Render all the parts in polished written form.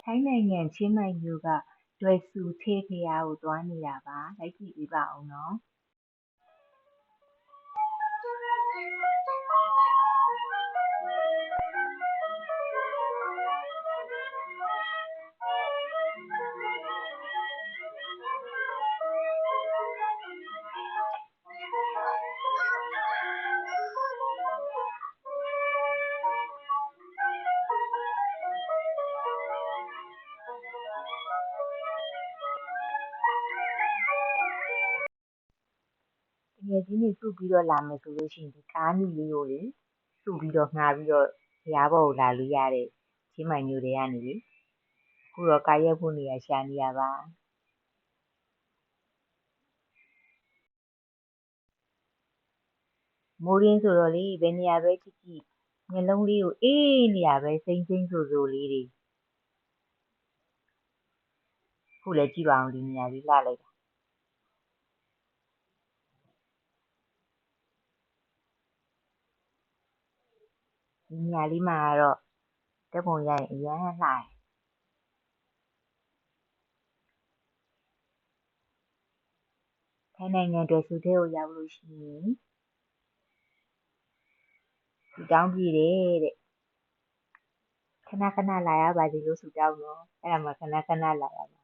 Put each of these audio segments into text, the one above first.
ထိုင်းနိုင်ငံချင်းမိုင်မြို့ကဒွယ်ဆူထေးဘုရားကိုသွားနေတာပါ။လိုက်ကြည့်ပေးပါဦးနော်။တကယ်ချင်းတွေစုပြီးတော့လာမယ်ဆိုလို့ရှိရင်ဒီကားနီလေးကိုလေစုပြီးတော့ငှားပြီးတော့ဘုရားပေါ်ကိုလာလို့ရတဲ့ချင်းမိုင်မြို့ထဲကနေလေအခုတော့ကားရက်ဖို့နေရာရှာနေရပါမိုးရင်းဆိုတော့လေဘယ်နေရာပဲကြည့်ကြည့်မျက်လုံးလေးကိုအေးနေရပဲစိမ့်စိမ့်ဆိုဆိုလေးတွေအခုလည်းကြည့်ပါအောင်ဒီနေရာလေးလှလိုက်တာဒီနေရာလေးမှာကတော့ဓာတ်ပုံရိုက်ရင်အရမ်းလှတယ်ထိုင်းနိုင်ငံဒွယ်ဆူထဲကိုရောက်လို့ရှိရင်ဆုတောင်းပြည့်တယ်တဲ့ခဏခဏလာရပါစေလို့ဆုတောင်းတော့အဲ့ဒါမှခဏခဏလာရမှာ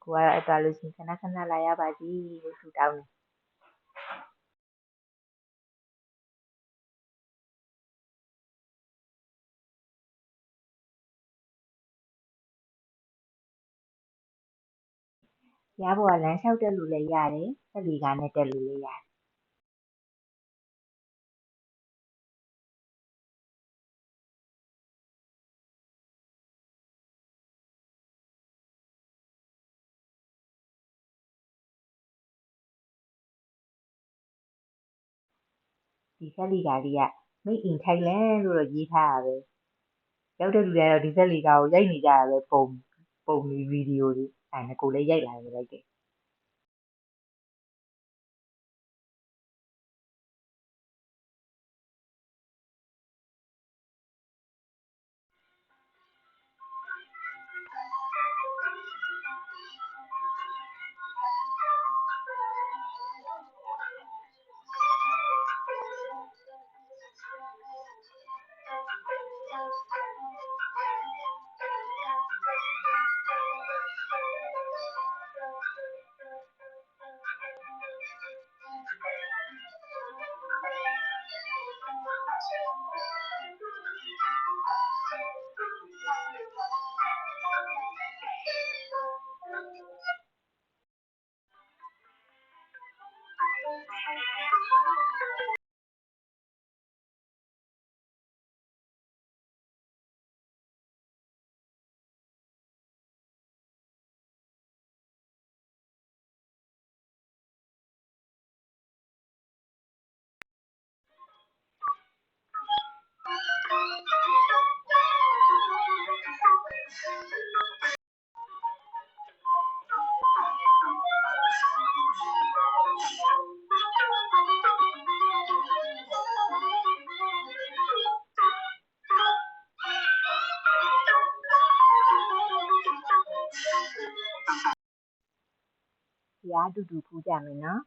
ကိုကတော့အဲ့သွားလို့ရှိရင်ခဏခဏလာရပါစေလို့ဆုတောင်းတယ်ဘုရားပေါ်ကလမ်းလျှောက်တက်လို့လည်းရတယ်စက်လီကားနဲ့တက်လို့လည်းရတယ်ဒီစက်လီကားလေးက Made in Thailand လို့တော့ရေးထားတာပဲရောက်တဲ့လူတွေကတော့ဒီစက်လီကားကိုရိုက်နေကြတာပဲပုံတွေဗီဒီယိုတွေအဲ့ဒါကိုလည်းရိုက်လာတယ်လိုက်တယ်ဘုရားအတူတူဖူးကြမယ်နော်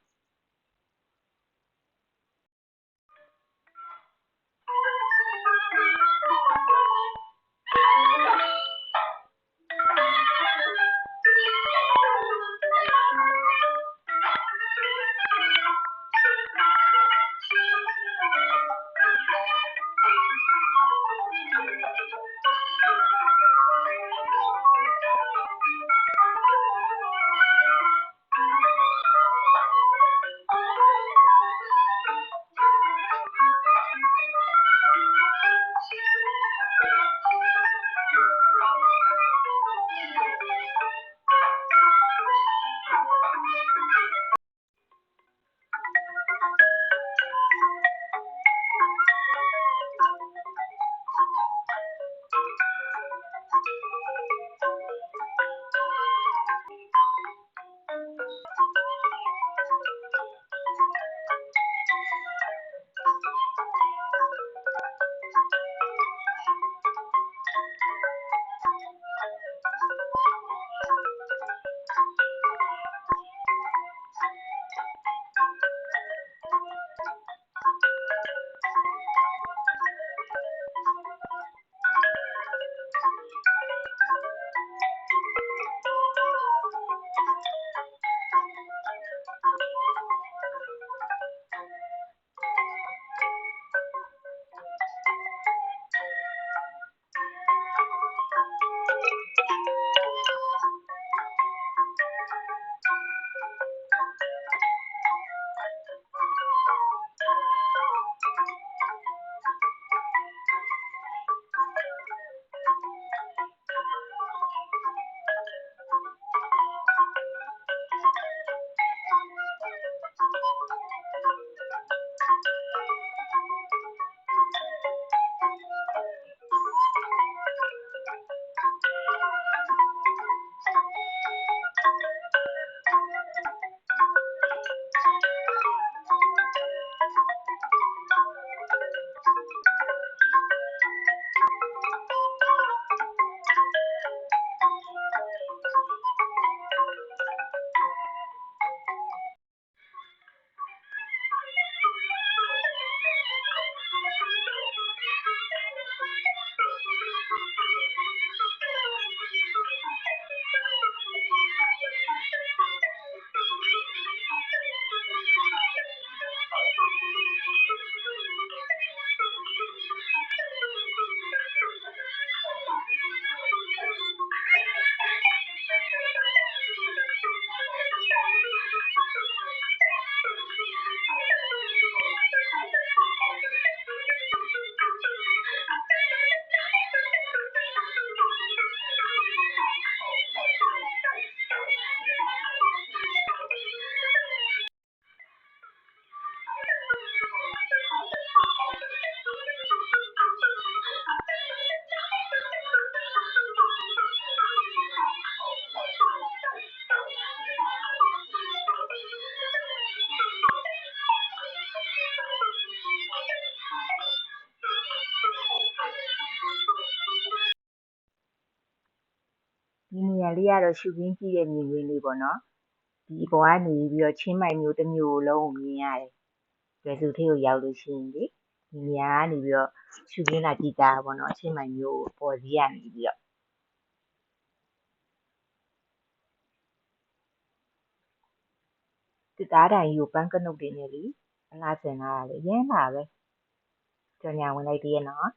ဒီနေရာလေးကတော့ရှုခင်းကြည့်တဲ့မြင်ကွင်းလေးပေါ့နော်ဒီအပေါ်ကနေပြီးတော့ချင်းမိုင်မျိုးတစ်မျိုးလုံးကိုမြင်ရတယ်ကျွဲစုထဲကိုရောက်လို့ရှိရင်လေဒီနေရာကနေပြီးတော့ရှုခင်းလာကြည့်ကြတာပေါ့နော်ချင်းမိုင်မျိုးကိုပေါ်စီးကနေပြီးတော့တစ်သားတိုင်ကြီးကိုပန်းကနုတ်တွေနဲ့လေအလားဆင်လာတာလေရမ်းလာပဲကြော်ညာဝင်လိုက်သေးရဲ့နော်